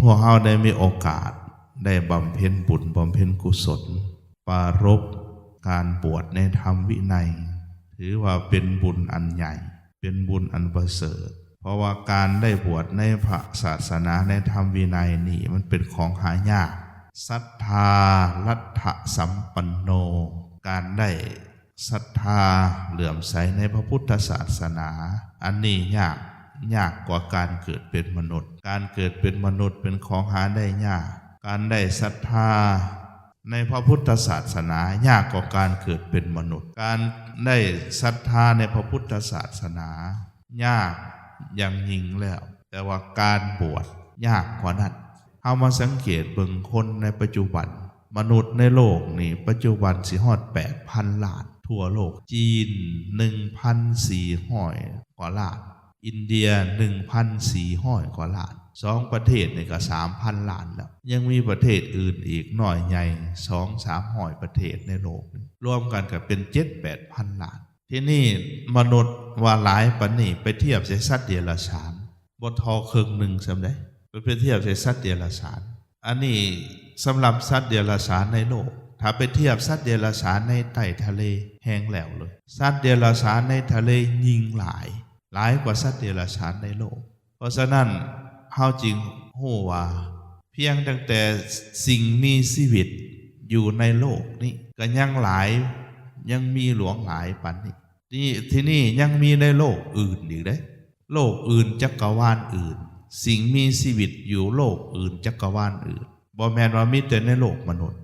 พวกเราได้มีโอกาสได้บำเพ็ญบุญบำเพ็ญกุศลปรารภการบวชในธรรมวินัยถือว่าเป็นบุญอันใหญ่เป็นบุญอันประเสริฐเพราะว่าการได้บวชในพระศาสนาในธรรมวินัยนี่มันเป็นของหายากศรัทธาลัทธสัมปันโนการได้ศรัทธาเหลื่อมใสในพระพุทธศาสนาอันนี้ยากกว่าการเกิดเป็นมนุษย์การเกิดเป็นมนุษย์เป็นของหาได้ยากการได้ศรัทธาในพระพุทธศาสนายากกว่าการเกิดเป็นมนุษย์การได้ศรัทธาในพระพุทธศาสนายากอย่างยิ่งแล้วแต่ว่าการบวชยากกว่านั้นเอามาสังเกตเบิ่งคนในปัจจุบันมนุษย์ในโลกนี่ปัจจุบันสิฮอด 8,000 ล้านทั่วโลกจีน 1,400 กว่าล้านอินเดีย 1,400 กว่าล้าน2ประเทศนี่ก็ 3,000 ล้านแล้วยังมีประเทศอื่นอีกหน่อยใหญ่ 2-300 ประเทศในโลกรวมกันก็เป็น 7-8,000 ล้านที่นี่มนุษย์ว่าหลายปานนี้ไปเทียบใส่สัตว์เดรัจฉานบ่ทอครึ่งหนึ่งซำใดไปเทียบใส่สัตว์เดรัจฉานอันนี้สำหรับสัตว์เดรัจฉานในโลกถ้าไปเทียบสัตว์เดรัจฉานในใต้ทะเลแห้งแล้วเลยสัตว์เดรัจฉานในทะเลยิ่งหลายกว่าสัตว์เดรัจฉานในโลกเพราะฉะนั้นเฮาจึงฮู้ว่าเพียงตั้งแต่สิ่งมีชีวิตอยู่ในโลกนี้ก็ยังหลายยังมีหลวงหลายปานนี้ที่นี่ยังมีในโลกอื่นอีกเด้โลกอื่นจักรวาลอื่นสิ่งมีชีวิตอยู่โลกอื่นจักรวาลอื่นบ่แม่นว่ามีแต่ในโลกมนุษย์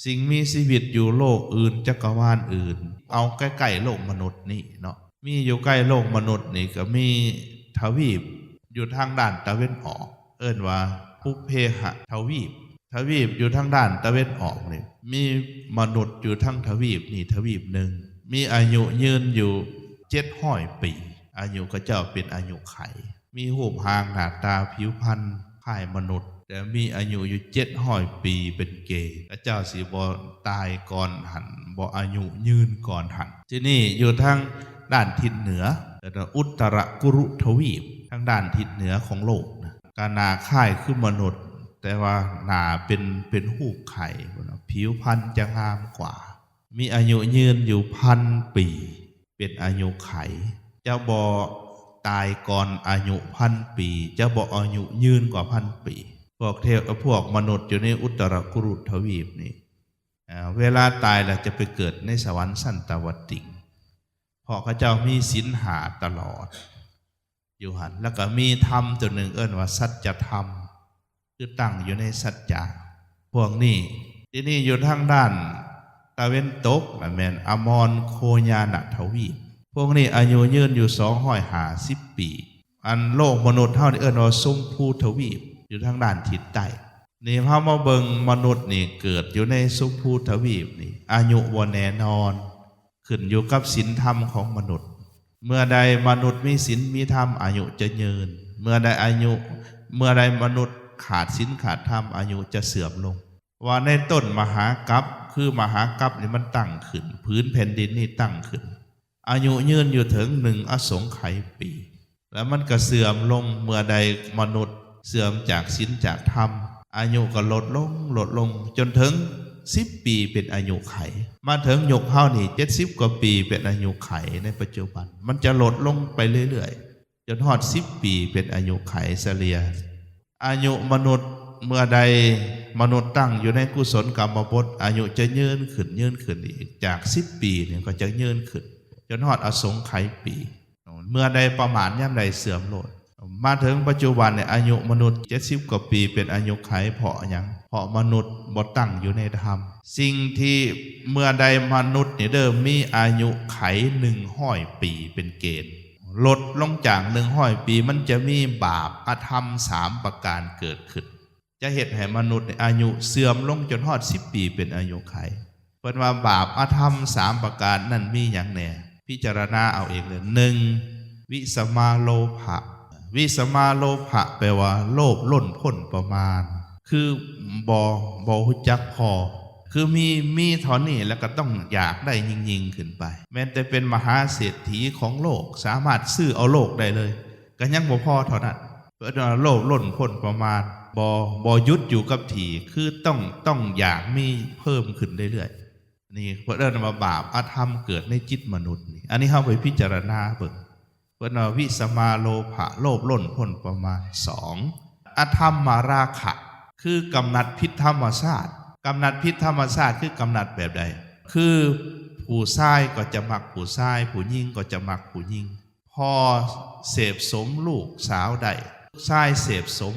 สิ่งมีชีวิตอยู่โลกอื่นจักรวาลอื่นเอาใกล้ๆโลกมนุษย์นี่เนาะมีอยู่ใกล้โลกมนุษย์นี่ก็มีทวีปอยู่ทางด้านตะวันออกเอิ้นว่าภูเพหทวีปอยู่ทางด้านตะวันออกนี่มีมนุษย์อยู่ทั้งทวีปนี่ทวีปหนึ่งมีอายุยืนอยู่700 ปีอายุก็เจ้าเป็นอายุไขมีรูปร่างหน้าตาผิวพรรณคล้ายมนุษย์แต่มีอายุอยู่700 ปีเป็นเกย์พระเจ้าสิบ่ตายก่อนหันบ่อายุยืนก่อนหันที่นี่อยู่ทางด้านทิศเหนืออุตรกุรุทวีปทางด้านทิศเหนือของโลกนะการหน้าคล้ายคือมนุษย์แต่ว่าหน้าเป็นรูปไข่ผิวพรรณจะงามกว่ามีอายุยืนอยู่1,000 ปีเป็นอายุไขจะบ่ตายก่อนอายุ1,000 ปีจะบ่อายุยืนกว่า1,000 ปีพวกมนุษย์อยู่ในอุตรกุรุทวีปนี่เวลาตายแล้วจะไปเกิดในสวรรค์ชั้นตะวันติงเพราะเขาเจ้ามีศีลหาตลอดอยู่หันแล้วก็มีธรรมตัวหนึ่งเอิ้นว่าสัจธรรมคือตั้งอยู่ในสัจจะพวกนี้ที่นี่อยู่ทางด้านตะวันตกแม่นอมรโคญานทวีปพวกนี้อายุยืนอยู่250 ปีอันโลกมนุษย์เฮาเอิ้นว่าชมพูทวีปอยู่ทางด้านทิศใต้นี่เฮามาเบิ่งมนุษย์นี่เกิดอยู่ในชมพูทวีปนี่อายุบ่แน่นอนขึ้นอยู่กับศีลธรรมของมนุษย์เมื่อใดมนุษย์มีศีลมีธรรมอายุจะยืนเมื่อใดมนุษย์ขาดศีลขาดธรรมอายุจะเสื่อมลงว่าในต้นมหากัปคือมหากัปนี่มันตั้งขึ้นพื้นแผ่นดินนี่ตั้งขึ้นอายุยืนอยู่ถึง1 อสงไขยปีแล้วมันก็เสื่อมลงเมื่อใดมนุษย์เสื่อมจากศีลจากธรรมอายุก็ลดลงจนถึง10 ปีเป็นอายุไขมาถึงยุคเฮานี่70 กว่าปีเป็นอายุไขในปัจจุบันมันจะลดลงไปเรื่อยๆจนฮอด10 ปีเป็นอายุไขเฉลี่ยอายุมนุษย์เมื่อใดมนุษย์ตั้งอยู่ในกุศลกรรมบทอายุจะยืนขึ้นอีกจาก10 ปีเนี่ยก็จะยืนขึ้นจนฮอดอสงไขยปีเมื่อใดประมาณยามใดเสื่อมโลดมาถึงปัจจุบันเนี่ยอายุมนุษย์70 กว่าปีเป็นอายุไขเพราะหยังเพราะมนุษย์บ่ตั้งอยู่ในธรรมสิ่งที่เมื่อใดมนุษย์เนี่ยเดิมมีอายุไข100 ปีเป็นเกณฑ์ลดลงจาก100 ปีมันจะมีบาปอธรรม3 ประการเกิดขึ้นจะเฮ็ดให้มนุษย์อายุเสื่อมลงจนฮอด10 ปีเป็นอายุไขเพิ่นว่าบาปอธรรม3 ประการนั่นมีหยังแน่พิจารณาเอาเองเลย1วิสมาโลภะวิสมาโลภะแปลว่าโลภล้นพ้นประมาณคือบ่รู้จักพอคือมีเท่านี้แล้วก็ต้องอยากได้ยิ่งขึ้นไปแม้แต่เป็นมหาเศรษฐีของโลกสามารถซื้อเอาโลกได้เลยก็ยังบ่พอเท่านั้น เพราะว่าโลภล้นพ้นประมาณบ่ยุดอยู่กับที่คือต้องอยากมีเพิ่มขึ้นเรื่อยๆนี่เพราะเรื่องมาบาปอธรรมเกิดในจิตมนุษย์นี่อันนี้เข้าไปพิจารณาเบิ่งเพราะว่าวิสมาโลภะโลภล้นพ้นประมาณ2อธรรมมาราคะคือกำหนัดพิษธรรมชาติกำหนัดพิษธรรมชาติคือกำหนัดแบบใดคือผู้ชายก็จะมักผู้ชายผู้หญิงก็จะมักผู้หญิงพอเสพสมลูกสาวได้ชายเสพสม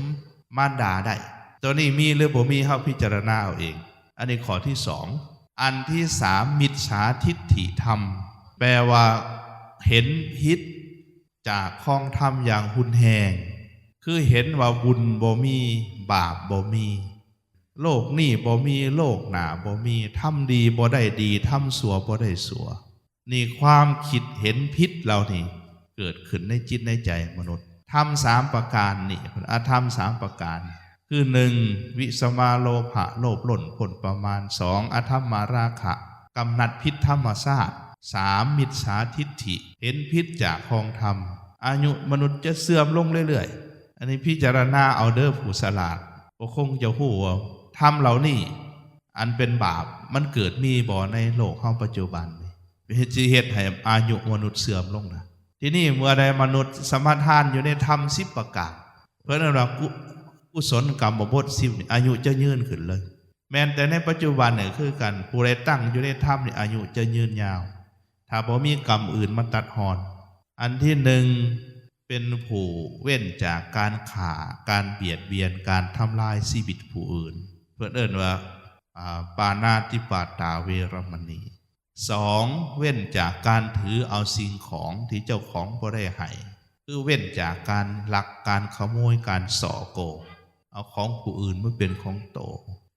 มารดาได้ตัวนี้มีหรือบ่มีเฮาพิจารณาเอาเองอันนี้ข้อที่2อันที่3มิจฉาทิฏฐิธรรมแปลว่าเห็นพิษจากข้องธรรมอย่างหุนแหงคือเห็นว่าบุญบ่มีบาปบ่มีโลกนี่บ่มีโลกหน้าบ่มีทำดีบ่ได้ดีทำชั่วบ่ได้ชั่วนี่ความคิดเห็นพิษเรานี่เกิดขึ้นในจิตในใจมนุษย์ธรรม3ประการนี่อธรรม3ประการคือ1วิสมาโลภะโลภล้นพ้นประมาณ2อธรรมมาราคะกำหนัดพิษธรรมชาติ3มิจฉาทิฏฐิเห็นพิษจากของธรรมอายุมนุษย์จะเสื่อมลงเรื่อยๆอันนี้พิจารณาเอาเด้อผู้ฉลาดก็คงจะฮู้ว่าธรรมเหล่านี้อันเป็นบาปมันเกิดมีบ่ในโลกเฮาปัจจุบันนี่เฮ็ดให้อายุมนุษย์เสื่อมลงนะที่นี่เมื่อใดมนุษย์สมาทานอยู่ในธรรม10ประการเพราะนั้นว่ากุศลกรรมบท10นี่อายุจะยืนขึ้นเลยแม้แต่ในปัจจุบันเนี่ยคือกันผู้ใดตั้งอยู่ในธรรมนี่อายุจะยืนยาวถ้าบ่มีกรรมอื่นมาตัดหอนอันที่1เป็นผู้เว้นจากการฆ่าการเบียดเบียนการทำลายชีวิตผู้อื่นเพื่อเอิ้นว่าปาณาติปาตาเวรมณี2เว้นจากการถือเอาสิ่งของที่เจ้าของบ่ได้ให้คือเว้นจากการลักการขโมยการส่อโกงเอาของผู้อื่นมาเป็นของโต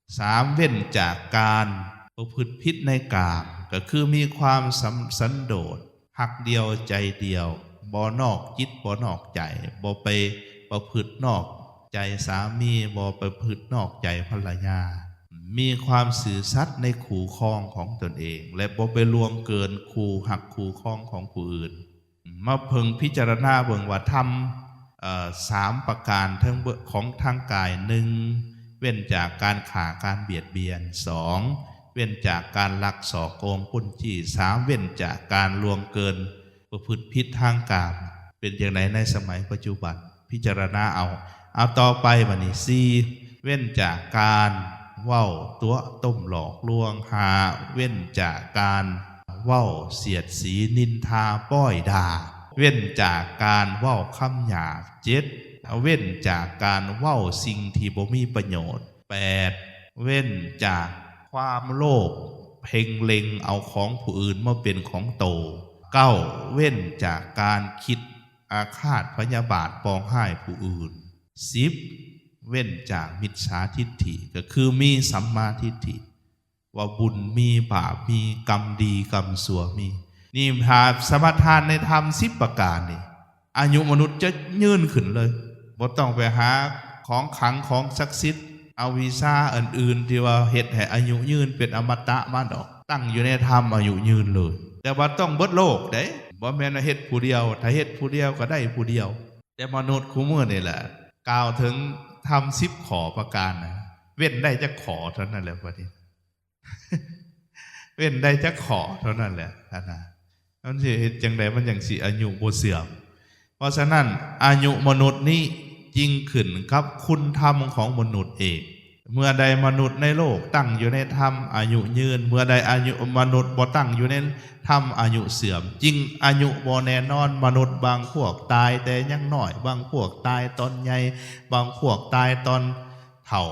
3เว้นจากการประพฤติผิดในกามก็คือมีความสันโดษหักเดียวใจเดียวบ่นอกจิตบ่นอกใจบ่ไปประพฤตินอกใจสามีบ่ประพฤตินอกใจภรรยามีความสื่อสัตย์ในขู่ครองของตนเองและบ่ไปล่วงเกินขู่หักขู่ครองของผู้อื่นมาเพิ่งพิจารณาเบิ่งว่าธรรม3ประการทั้งของทางกาย1เว้นจากการฆ่าการเบียดเบียน2เว้นจากการลักส่อโกงปล้นจี้3เว้นจากการล่วงเกินประพฤติผิดทางกามเป็นอย่างไรในสมัยปัจจุบันพิจารณาเอาต่อไปบัดนี้4เว้นจากการเว้าตัวต้มหลอกลวง5เว้นจากการเว้าเสียดสีนินทาป้อยด่าเว้นจากการเว้าคำหยาบ7เว้นจากการเว้าสิ่งที่บ่มีประโยชน์8เว้นจากความโลภเพ่งเล็งเอาของผู้อื่นมาเป็นของโต9เว้นจากการคิดอาฆาตพยาบาทปองร้ายผู้อื่น10เว้นจากมิจฉาทิฏฐิก็คือมีสัมมาทิฏฐิว่าบุญมีบาปมีกรรมดีกรรมชั่วมีนี่หาสมาทานในธรรม10ประการนี่อายุมนุษย์จะยืนขึ้นเลยบ่ต้องไปหาของขลังของศักดิ์สิทธิ์เอาวีซ่าอื่นๆที่ว่าเฮ็ดให้อายุยืนเป็นอมตะมาดอกตั้งอยู่ในธรรมอายุยืนเลยแต่ว่าต้องเบิดโลกเด้บ่แม่นเฮ็ดผู้เดียวถ้าเฮ็ดผู้เดียวก็ได้ผู้เดียวแต่มนุษย์คู่มื้อนี่แหละกล่าวถึงทำ10ขอประการนะเว้นได้จักขอเท่านั้นแหละพอดีเว้นได้จักขอเท่านั้นแหละนะมันสิเฮ็ดจังได๋มันจังสิอายุบ่เสื่อมเพราะฉะนั้นอายุมนุษย์นี้จริงขึ้นกับคุณธรรมของมนุษย์เองเมื่อใดมนุษย์ในโลกตั้งอยู่ในธรรมอายุยืนเมื่อใดอายุมนุษย์บ่ตั้งอยู่ในธรรมอายุเสื่อมจริงอายุบ่แน่นอนมนุษย์บางพวกตายแต่ยังน้อยบางพวกตายตอนใหญ่บางพวกตายตอนเฒ่า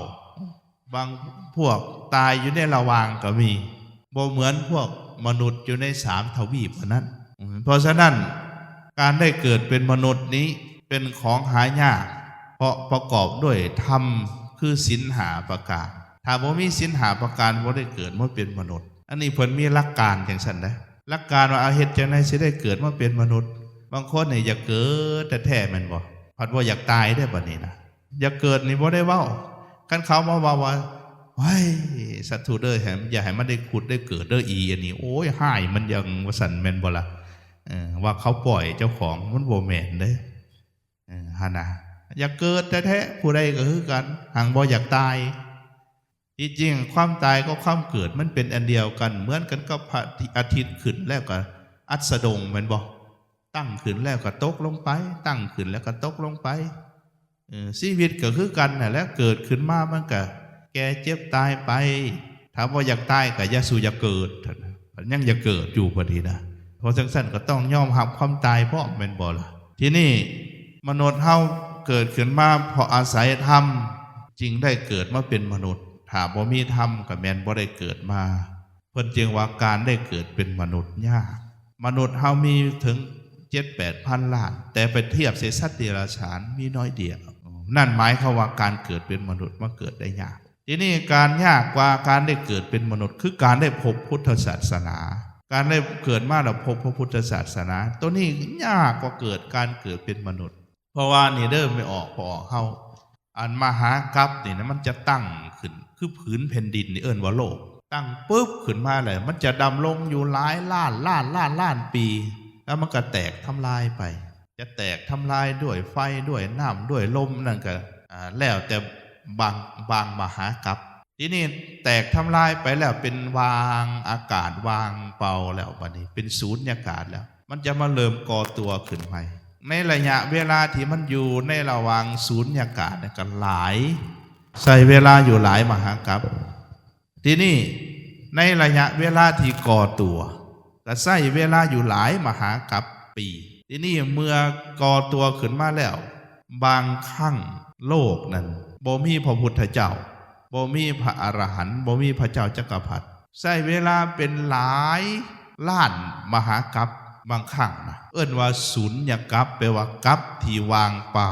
บางพวกตายอยู่ในระหว่างก็มีบ่เหมือนพวกมนุษย์อยู่ใน3ทวีปนั้นเพราะฉะนั้นการได้เกิดเป็นมนุษย์นี้เป็นของหายากเพราะประกอบด้วยธรรมคือศีล5ประการถ้าบ่มีศีล5ประการบ่ได้เกิดมาเป็นมนุษย์อันนี้เพิ่นมีหลักการจังซั่นเด้หลักการว่าเฮ็ดจังได๋สิได้เกิดมาเป็นมนุษย์บางคนนี่อยากเกิดแต่แท้แม่นบ่พัดว่าอยากตายได้บัดนี้นะอยากเกิดนี่บ่ได้เว้าคันเขามาว่าเฮ้ยสัตว์เด้ออย่าให้มันได้ขุดได้เกิดเด้ออีอันนี้โอ้ยหายมันยังว่าสั่นแม่นบ่ล่ะว่าเขาปล่อยเจ้าของมันบ่แม่นเด้หั่นน่ะ อยากเกิดแท้ๆผู้ใดก็คือกันหางบ่อยากตายที่จริงความตายก็ความเกิดมันเป็นอันเดียวกันเหมือนกันกับพระอาทิตย์ขึ้นแล้วก็อัสดงแม่นบ่ตั้งขึ้นแล้วก็ตกลงไปตั้งขึ้นแล้วก็ตกลงไปชีวิตก็คือกันน่ะแล้วเกิดขึ้นมามันก็แก่เจ็บตายไปถ้าบ่อยากตายก็อย่าสู้อย่าเกิดยังอย่าเกิดอยู่พอดีนะเพราะจังซั่นก็ต้องยอมรับความตายเพราะแม่นบ่ล่ะที่นี่มนุษย์เฮาเกิดขึ้นมาเพราะอาศัยธรรมจึงได้เกิดมาเป็นมนุษย์ถ้าบ่มีธรรมก็แม่นบ่ได้เกิดมาเพิ่นจึงว่าการได้เกิดเป็นมนุษย์ยากมนุษย์เฮามีถึง 7-8 พันล้านแต่ไปเทียบเศษสัตว์เดรัจฉานมีน้อยเดียวนั่นหมายความว่าการเกิดเป็นมนุษย์มาเกิดได้ยากทีนี้การยากกว่าการได้เกิดเป็นมนุษย์คือการได้พบพุทธศาสนาการได้เกิดมาแล้วพบพระพุทธศาสนาตัวนี้ยากกว่าเกิดการเกิดเป็นมนุษย์เพราะว่านี่เริ่มไม่ออกพอเฮาอันมหากัปนี่นะมันจะตั้งขึ้นคือผืนแผ่นดินนี่เอิ้นว่าโลกตั้งปุ๊บขึ้นมาเลยมันจะดำลงอยู่หลายล้านปีแล้วมันก็แตกทำลายไปจะแตกทำลายด้วยไฟด้วยน้ำด้วยลมนั่นก็แล้วแต่บางมหากัปทีนี้แตกทำลายไปแล้วเป็นวางอากาศวางเป่าแล้วบัดนี้เป็นสูญญากาศแล้วมันจะมาเริ่มก่อตัวขึ้นใหม่ในระยะเวลาที่มันอยู่ในระหว่างสูญญากาศเนี่ยก็หลายใช้เวลาอยู่หลายมหากัปทีนี้ในระยะเวลาที่ก่อตัวก็ใช้เวลาอยู่หลายมหากัปปีทีนี้เมื่อก่อตัวขึ้นมาแล้วบางครั้งโลกนั้นบ่มีพระพุทธเจ้าบ่มีพระอรหันต์บ่มีพระเจ้าจักรพรรดิใช้เวลาเป็นหลายล้านมหากัปบางครั้งนะเอิ้นว่าสุญญกัปแปลว่ากัปที่วางเปล่า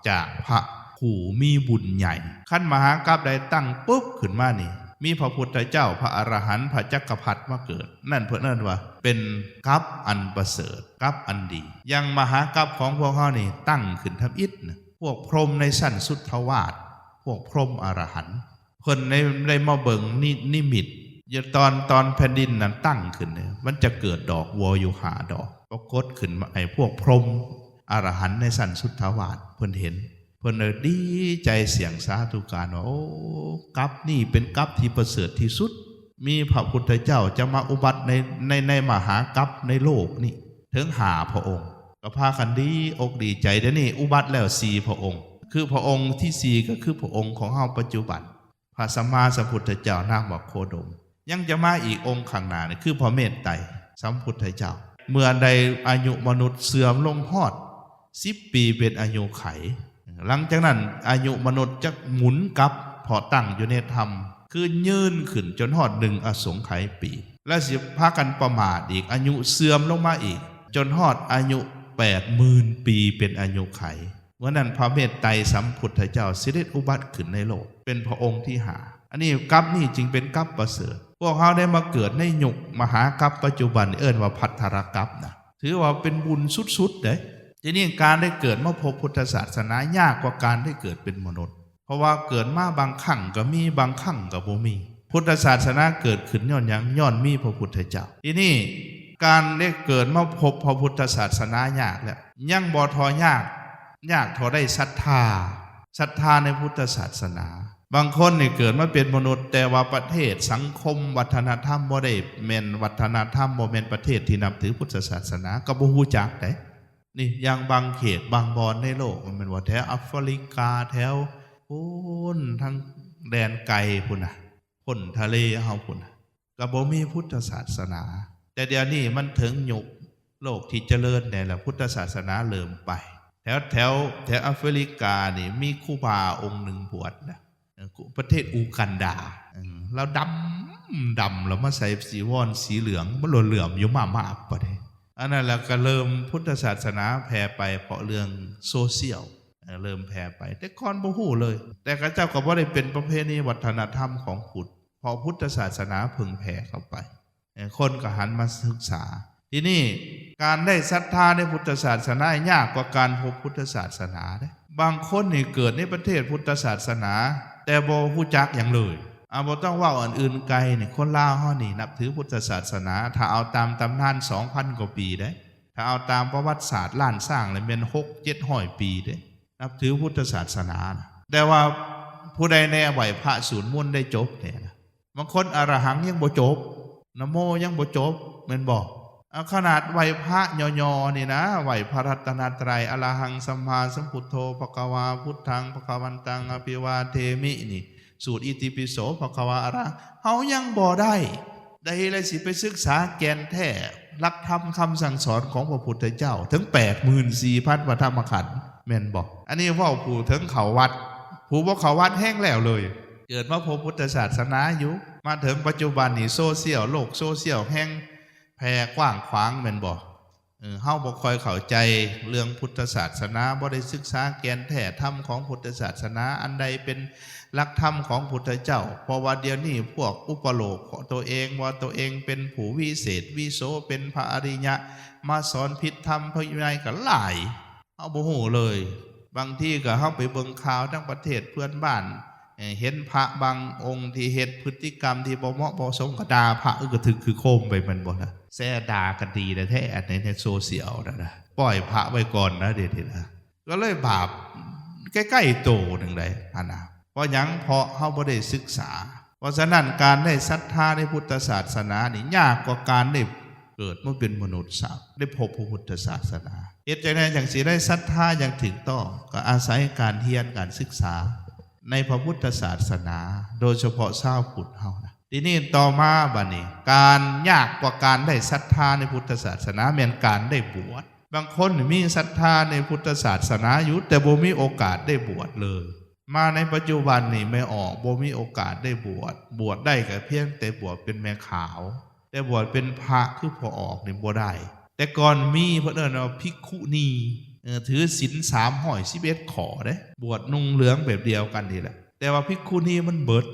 จากพระผู้มีบุญใหญ่ขั้นมหากัปใดตั้งปุ๊บขึ้นมานี่มีพระพุทธเจ้าพระอรหันต์พระจักรพรรดิมาเกิดนั่นเพิ่นเอิ้นว่าเป็นกัปอันประเสริฐกัปอันดียังมหากัปของพวกเฮานี่ตั้งขึ้นทำอิฐนะพวกพรหมในชั้นสุทธวาสพวกพรหมอรหันต์เพิ่นได้มาเบิ่งนิมิตอย่าตอนแผ่นดินนั้นตั้งขึ้นเนี่ยมันจะเกิดดอกวัวอยู่5 ดอกปรากฏขึ้นมาไอ้พวกพรหมอรหันต์ในชั้นสุทธวาสเพิ่นเห็นเพิ่นเลยดีใจเสียงสาธุการว่าโอ้กัปนี่เป็นกัปที่ประเสริฐที่สุดมีพระพุทธเจ้าจะมาอุบัติในมหากัปในโลกนี่ถึง5 พระองค์ก็พากันดีอกดีใจเดี๋ยวนี้อุบัติแล้ว4 พระองค์คือพระองค์ที่4ก็คือพระองค์ของเฮาปัจจุบันพระสัมมาสัมพุทธเจ้านามว่าโคดมยังจะมาอีกองค์ข้างหน้านี่คือพระเมตไตรสัมพุทธเจ้าเมื่อใดอายุมนุษย์เสื่อมลงฮอด10 ปีเป็นอายุไขหลังจากนั้นอายุมนุษย์จะหมุนกลับพอตั้งอยู่ในธรรมคือยืนขึ้นจนฮอด1 อสงไขยปีและสิพากันประมาทอีกอายุเสื่อมลงมาอีกจนฮอดอายุ 80,000 ปีเป็นอายุไขเมื่อนั้นพระเมตไตรสัมพุทธเจ้าเสด็จอุบัติขึ้นในโลกเป็นพระองค์ที่5อันนี้กัปนี่จึงเป็นกัปประเสริฐพวกเขาได้มาเกิดในยุคมหากัปปัจจุบันเอิ้นว่าภัททรกัปนะถือว่าเป็นบุญสุดๆเด้ทีนี้การได้เกิดมาพบพุทธศาสนายากกว่าการได้เกิดเป็นมนุษย์เพราะว่าเกิดมาบางครั้งก็มีบางครั้งก็บ่มีพุทธศาสนาเกิดขึ้นย้อนหยังย้อนมีพระพุทธเจ้าทีนี้การได้เกิดมาพบพระพุทธศาสนายากแล้วยังบ่ทอยากทอได้ศรัทธาในพุทธศาสนาบางคนนี่เกิดมาเป็นมนุษย์แต่ว่าประเทศสังคมวัฒนธรรมบ่ได้แม่นวัฒนธรรมบ่แม่นประเทศที่นับถือพุทธศาสนาก็บ่ฮู้จักได้นี่อย่างบางเขตบางบอนในโลกมันเป็นว่าแถวแอฟริกาแถวพุ่นทั้งแดนไกลพุ่นน่ะพ้นทะเลเฮาพุ่นก็บ่มีพุทธศาสนาแต่เดี๋ยวนี้มันถึงยุคโลกที่เจริญเนี่ยแหละพุทธศาสนาเริ่มไปแถวแอฟริกานี่มีครูบาองค์หนึ่งบวชนะประเทศอูกันดาแล้วดำแล้วมาใส่สีวอนสีเหลืองมันเหลื่อมอยู่มากประเทศอันนั้นแหละก็เริ่มพุทธศาสนาแผ่ไปเพราะเรื่องโซเชียลเริ่มแผ่ไปแต่ก่อนบ่ฮู้เลยแต่ข้าเจ้าก็บ่ได้เป็นประเพณีวัฒนธรรมของพุทธพอพุทธศาสนาเพิ่งแผ่เข้าไปคนก็หันมาศึกษาที่นี่การได้ศรัทธาในพุทธศาสนายากกว่าการพบพุทธศาสนาเด้บางคนนี่เกิดในประเทศพุทธศาสนาแต่บ่ฮู้จักอย่างเลยบ่ต้องว่าอันอื่นไกลนี่คนลาวเฮานี่นับถือพุทธศาสนาถ้าเอาตามตำนาน 2,000 กว่าปีเด้ถ้าเอาตามประวัติศาสตร์ล้านสร้างแล้วแม่น6-700 ปีเด้ นับถือพุทธศาสนานะแต่ว่าผู้ใดแน่ไหวพระสูตรมนต์ได้จบเนี่ยนะบางคนอรหังยังบ่จบนะโมยังบ่จบแม่นบอกขนาดไหวพระยอๆนี่นะไหวพระรัตนตรัยอรหังสัมมาสัมพุทโธภควาพุทธังภควันตังอภิวาเทมินี่สูตรอิติปิโสภควาอะระเฮายังบ่ได้เลยสิไปศึกษาแกนแท้หลักธรรมคำสั่งสอนของพระพุทธเจ้าถึง 84,000 พระธรรมขันธ์แม่นบอกอันนี้ว่าผู้ถึงเขาวัดผู้บ่เขาวัดแห้งแล้วเลยเกิดมาพบพุทธศาสนาอยู่มาถึงปัจจุบันนี่โซเชียลโลกโซเชียลแห้งแพร่กว้างขวางแม่นบอกเฮาบ่ค่อยเข้าใจเรื่องพุทธศาสนาบ่ได้ศึกษาแกนแท้ธรรมของพุทธศาสนาอันใดเป็นหลักธรรมของพุทธเจ้าเพราะว่าเดี๋ยวนี้พวกอุปโลกของตัวเองว่าตัวเองเป็นผู้วิเศษวิโสเป็นพระอริยะมาสอนผิดธรรมพระวินัยก็หลายเฮาบ่ฮู้เลยบางทีก็เฮาไปเบิ่งข่าวทั้งประเทศเพื่อนบ้านเห็นพระบางองค์ที่เฮ็ดพฤติกรรมที่บ่เหมาะบ่สมกับด่าพระก็ถึกคือโคมไปมันบ่ล่ะแซ่ด่ากันดีแท้ในโซเชียลนะปล่อยพระไว้ก่อนนะเด็ดๆนะก็เลยบาปใกล้ๆโตนึงได้อันน่ะเพราะหยังเพราะเฮาบ่ได้ศึกษาเพราะฉะนั้นการได้ศรัทธาในพุทธศาสนานี่ยากกว่าการได้เกิดมาเป็นมนุษย์สัตว์ได้พบพระพุทธศาสนาเฮ็ดจังได๋จังสิได้ศรัทธาอย่างถูกต้องก็อาศัยการเรียนการศึกษาในพระพุทธศาสนาโดยเฉพาะชาวพุทธเฮานะทีนี้ต่อมาบัดนี้การยากกว่าการได้ศรัทธาในพุทธศาสนาแม่นการได้บวชบางคนมีศรัทธาในพุทธศาสนาอยู่แต่บ่มีโอกาสได้บวชเลยมาในปัจจุบันนี่ไม่ออกบ่มีโอกาสได้บวชได้ก็เพียงแต่บวชเป็นแม่ขาวแต่บวชเป็นพระคือพอออกนี่บ่ได้แต่ก่อนมีเพิ่นเอิ้นว่าภิกขุณีถือศีล311ข้อเด้บวชนุ่งเหลืองแบบเดียวกันนี่แหละแต่ว่าภิกขุณีมันเบิด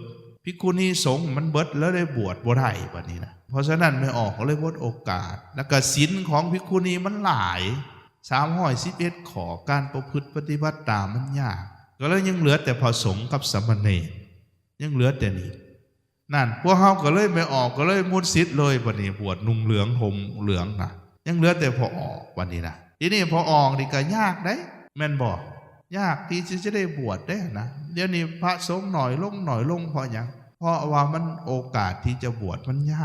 ภิกขุณีสงฆ์มันเบิดแล้วได้บวชบ่ได้บัดนี้นะเพราะฉะนั้นไม่ออกก็เลยหมดโอกาสแล้วก็ศีลของภิกขุณีมันหลาย311ข้อการประพฤติปฏิบัติตามมันยากก็เลยยังเหลือแต่พระสงฆ์กับสามเณรยังเหลือแต่นี้นั่นพวกเฮาก็เลยไม่ออกก็เลยมุดศีลเลยบัดนี้บวชนุ่งเหลืองห่มเหลืองนะยังเหลือแต่พอออกบัดนี้นะทีนี้พอออกนี่ก็ยากได้แม่นบ่ยากที่จะได้บวชได้นะเดี๋ยวนี้พระสงฆ์หน่อยลงเพราะหยังเพราะว่ามันโอกาสที่จะบวชมันย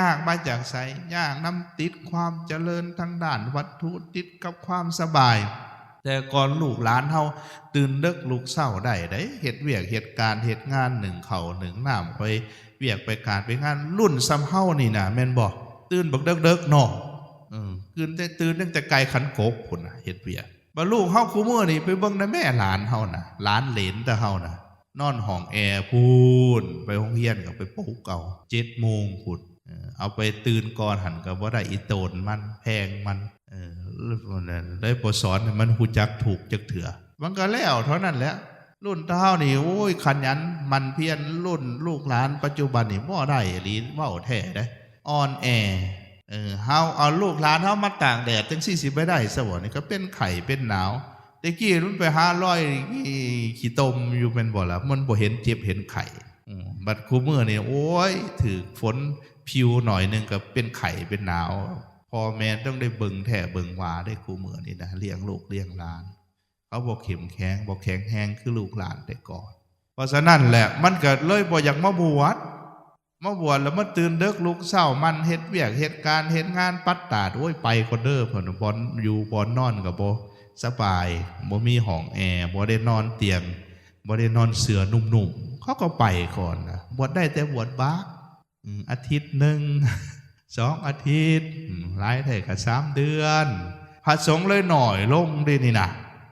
ากมาจากไสยากนำติดความเจริญทางด้านวัตถุติดกับความสบายแต่ก่อนลูกหลานเฮาตื่นดึกลุกเช้าได้เฮ็ดเวียกเฮ็ดการเฮ็ดงานหนึ่งข้าวหนึ่งน้ำไปเวียกไปการไปงานรุ่นซ้ำเฮานี่น่ะแม่นบ่ตื่นบักเด็กๆเนาะตื่นตั้งแต่ไกลขันโกกพุ่นน่ะเฮ็ดเวียกบ่ลูกเฮาคู่มื้อนี่ไปเบิ่งนะแม่หลานเฮาน่ะหลานเหลนแต่เฮาน่ะนอนห้องแอร์พูนไปโรงเรียนก็ไปปลุกเอา7 โมงพุ่นเอาไปตื่นก่อนหันก็บ่ได้อีโตนมันแพงมันเลยบ่สอนให้มันฮู้จักถูกจักเถื่อมันก็แล้วเท่านั้นแหละรุ่นเฮานี่โอ้ยขยันมันเพียรรุ่นลูกหลานปัจจุบันนี่บ่ได้อีหลีเว้าแท้เด้อ่อนแอเฮาเอาลูกหลานเฮามาตากแดดจัง40ไม่ได้ซะบ่นี่ก็เป็นไข้เป็นหนาวตะกี้มันไปหาร้อยขี้ตมอยู่เป็นบ่ล่ะมันบ่เห็นเจ็บเห็นไข้บัดคู่มื้อนี่โอ้ยถูกฝนผิวหน่อยนึงก็เป็นไข้เป็นหนาวพ่อแม่ต้องได้เบิ่งแท้เบิ่งว่าได้คู่มื้อนี่นะเลี้ยงลูกเลี้ยงหลานเขาบ่เข้มแข็งบ่แข็งแรงคือลูกหลานแต่ก่อนเพราะฉะนั้นแหละมันก็เลยบ่อยากมาบวชแล้วมาตื่นดึกลุกเช้ามันเฮ็ดเวียกเฮ็ดการเฮ็ดงานปัดตาดโอ้ยไปคนเด้อเพิ่นบ่อยู่บ่นอนก็บ่สบายบ่มีห้องแอร์บ่ได้นอนเตียงบ่ได้นอนเสื่อนุ่มๆเขาก็ไปก่อนนะบวชได้แต่บวชบาอาทิตย์นึง2 อาทิตย์หลายแท้ก็3 เดือนพระสงฆ์เลยหน่อยลงดินี่นะ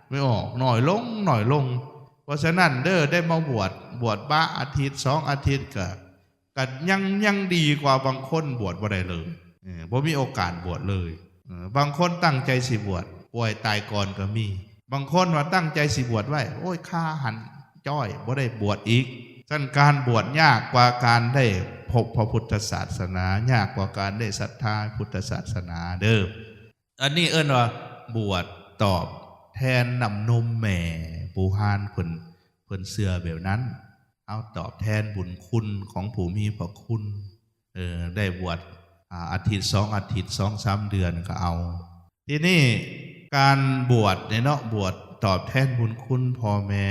ไม่ออกหน่อยลงเพราะฉะนั้นเด้อได้มาบวชบาอาทิตย์2 อาทิตย์ก็ยังดีกว่าบางคนบวชบ่ได้เลยบ่มีโอกาสบวชเลยบางคนตั้งใจสิบวชป่วยตายก่อนก็มีบางคนว่าตั้งใจสิบวชไว้โอ้ยฆ่าหันจ้อยบ่ได้บวชอีกฉะนั้นการบวชยากกว่าการได้พบพระพุทธศาสนายากกว่าการได้ศรัทธาพุทธศาสนาเด้ออันนี้เอิ้นว่าบวชตอบแทนน้ำนมแม่ปูฮานเพิ่นเชื่อแบบนั้นเอาตอบแทนบุญคุณของผู้มีพระคุณได้บวชอาทิตย์2 อาทิตย์2-3 เดือนก็เอาทีนี้การบวชเนี่ยเนาะบวช ตอบแทนบุญคุณพ่อแม่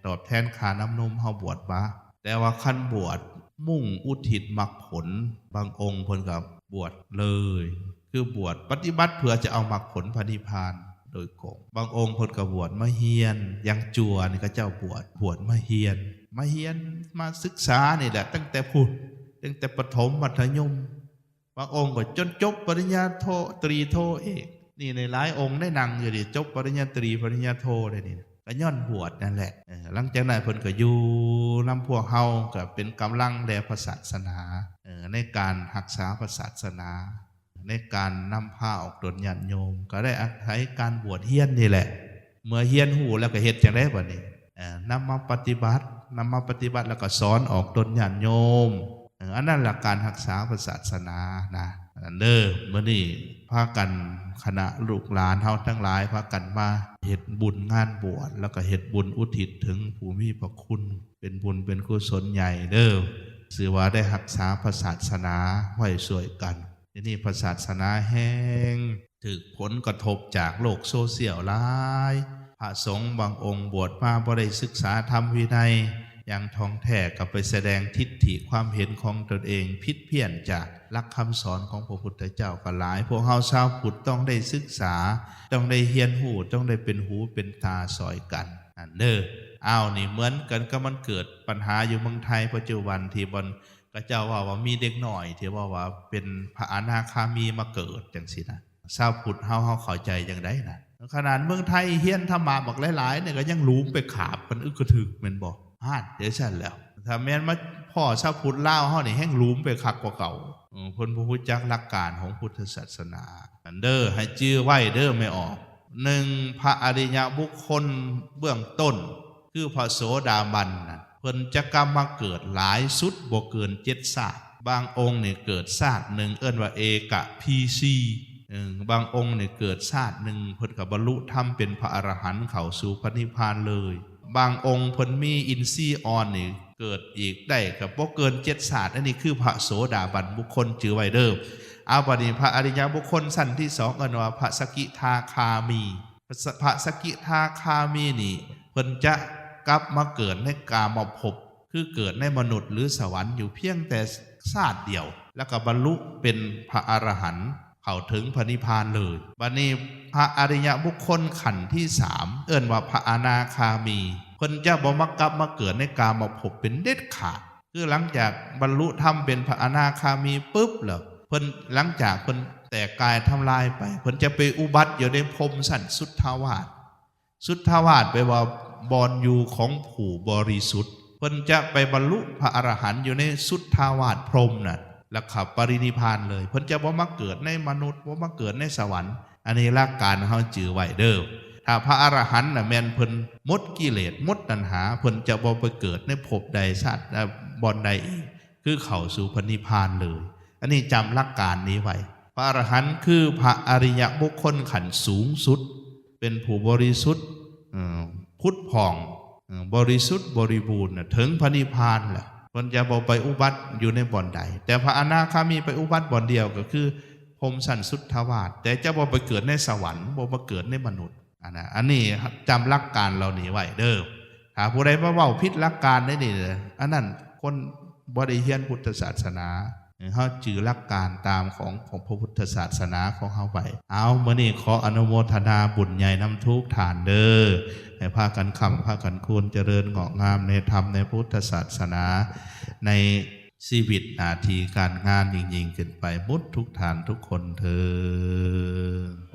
ตอบแทนค่าน้ำนมเฮาบวชมาแต่ว่าขั้นบวชมุ่งอุทิศมรรคผลบางองค์เพิ่นก็บวชเลยคือบวชปฏิบัติเพื่อจะเอามรรคผลพระนิพพานโดยกงบางองค์เพิ่นก็บวชมาเฮียนยังจัวนี่ก็เจ้าบวชมาเฮียนมาศึกษานี่แหละตั้งแต่ประถมมัธยมบางองค์ก็จนจบปริญญาโทตรีโทเอกนี่ในหลายองค์ได้นั่งอยู่ดิจบปริญญาตรีปริญญาโทได้นี่ก็ย้อนบวชนั่นแหละหลังจากนั้นเพิ่นก็อยู่นำพวกเฮาก็เป็นกำลังแด่พระศาสนาในการรักษาพระศาสนาในการนำพาออกตนญาติโยมก็ได้อาศัยการบวชเฮียนนี่แหละเมื่อเฮียนหูแล้วก็เฮ็ดจังได๋บัดนี้นำมาปฏิบัติแล้วก็สอนออกตนญาติโยมอันนั้นหลักการรักษาพระศาสนานะเด้อมื้อนี้พากันคณะลูกหลานเฮาทั้งหลายพากันมาเฮ็ดบุญงานบวชแล้วก็เฮ็ดบุญอุทิศถึงผู้มีพระคุณเป็นบุญเป็นกุศลใหญ่เด้อชื่อว่าได้รักษาพระศาสนาไว้ช่วยกันทีนี้พระศาสนาแห้งถูกผลกระทบจากโลกโซเชียลหลายพระสงฆ์บางองค์บวชมาบ่ได้ศึกษาธรรมวินัยอย่างท่องแท้กับไปแสดงทิฏฐิความเห็นของตนเองผิดเพี้ยนจากหลักคำสอนของพระพุทธเจ้าก็หลายพวกเฮาชาวพุทธต้องได้ศึกษาต้องได้เฮียนหูต้องได้เป็นหูเป็นตาสอยกันนั่นเด้อนี่เหมือนกันก็มันเกิดปัญหาอยู่เมืองไทยปัจจุบันที่บนก็เจ้าว่ามีเด็กหน่อยที่ว่าเป็นพระอนาคามีมาเกิดจังซี่นะชาวพุทธเฮาเข้าใจจังได๋นะขนาดเมืองไทยเฮียนธรรมะบักหลายๆเนี่ยก็ยังหลูมไปขาบมันอึกกระถึกแม่นบ่เดี๋ยวฉันแล้วถ้าแม่นมาพ่อชาวพุทธลาวเฮานี่แห้งหลูมไปคักกว่าเก่าเพิ่นบ่ฮู้จักหลักการของพุทธศาสนาอันเด้อให้จื้อไว้เด้อไม่ออก1พระอริยบุคคลเบื้องต้นคือพระโสดาบันน่ะเพิ่นจะกรรมมาเกิดหลายสุดบ่เกิน7ชาติบางองค์นี่เกิดชาติหนึ่งเอิ้นว่าเอกพีซีบางองค์นี่เกิดชาติหนึ่งเพิ่นก็บรรลุธรรมเป็นพระอรหันต์เข้าสู่พระนิพพานเลยบางองค์เพิ่นมีอินทรีย์อ่อนนี่เกิดอีกได้กับบ่เกิน7ชาติอันนี้คือพระโสดาบันบุคคลจื่อไว้เด้อบัดนี้พระอริยบุคคลชั้นที่2อันว่าพระสกิทาคามีพระสกิทาคามีนี่เพิ่นจะกลับมาเกิดในกามภพคือเกิดในมนุษย์หรือสวรรค์อยู่เพียงแต่ชาติเดียวแล้วก็บรรลุเป็นพระอรหันต์เข้าถึงพระนิพพานเลยบัดนี้พระอริยบุคคลขันธ์ที่3เอิ้นว่าพระอนาคามีเพิ่นจะบ่มากลับมาเกิดในกามภพเป็นเด็ดขาดคือหลังจากบรรลุธรรมเป็นพระอนาคามีปุ๊บแล้วเพิ่นหลังจากเพิ่นแตกกายทำลายไปเพิ่นจะไปอุบัติอยู่ในพรหมชั้นสุทธาวาสไปว่าบอนอยู่ของผู้บริสุทธิ์เพิ่นจะไปบรรลุพระอรหันต์อยู่ในสุทธาวาสพรหมน่ะแล้วขับปรินิพพานเลยเพิ่นจะบ่มาเกิดในมนุษย์บ่มาเกิดในสวรรค์อันนี้หลักการเฮาจื่อไว้เด้อถ้าพระอรหันต์น่ะแม่นเพิ่นหมดกิเลสหมดตัณหาเพิ่นจะบ่ไปเกิดในภพใดชาติบ่อนใดอีกคือเข้าสู่พระนิพพานเลยอันนี้จำหลักการนี้ไว้พระอรหันต์คือพระอริยบุคคลขั้นสูงสุดเป็นผู้บริสุทธิ์พุทธผ่องบริสุทธิ์บริบูรณ์ถึงพระนิพพานแหละเพิ่นจะบ่ไปอุบัติอยู่ในบ่อนใดแต่พระอนาคามีไปอุบัติบ่อนเดียวก็คือพรหมชั้นสุทธาวาสแต่จะบ่ไปเกิดในสวรรค์บ่มาเกิดในมนุษย์อันนี้จำหลักการเรานี่ไว้เด้อถ้าผู้ใดมาเว้าผิดหลักการได้นี่อันนั้นคนบ่ได้เรียนพุทธศาสนาเฮาจื่อหลักการตามของพระพุทธศาสนาของเฮาไว้เอามื้อนี้ขออนุโมทนาบุญใหญ่นำทุกทานเด้อให้พากันค้ำพากันคูณเจริญงอกงามในธรรมในพุทธศาสนาในชีวิตหน้าที่การงานยิ่งๆขึ้นไปหมดทุกทานทุกคนเถิด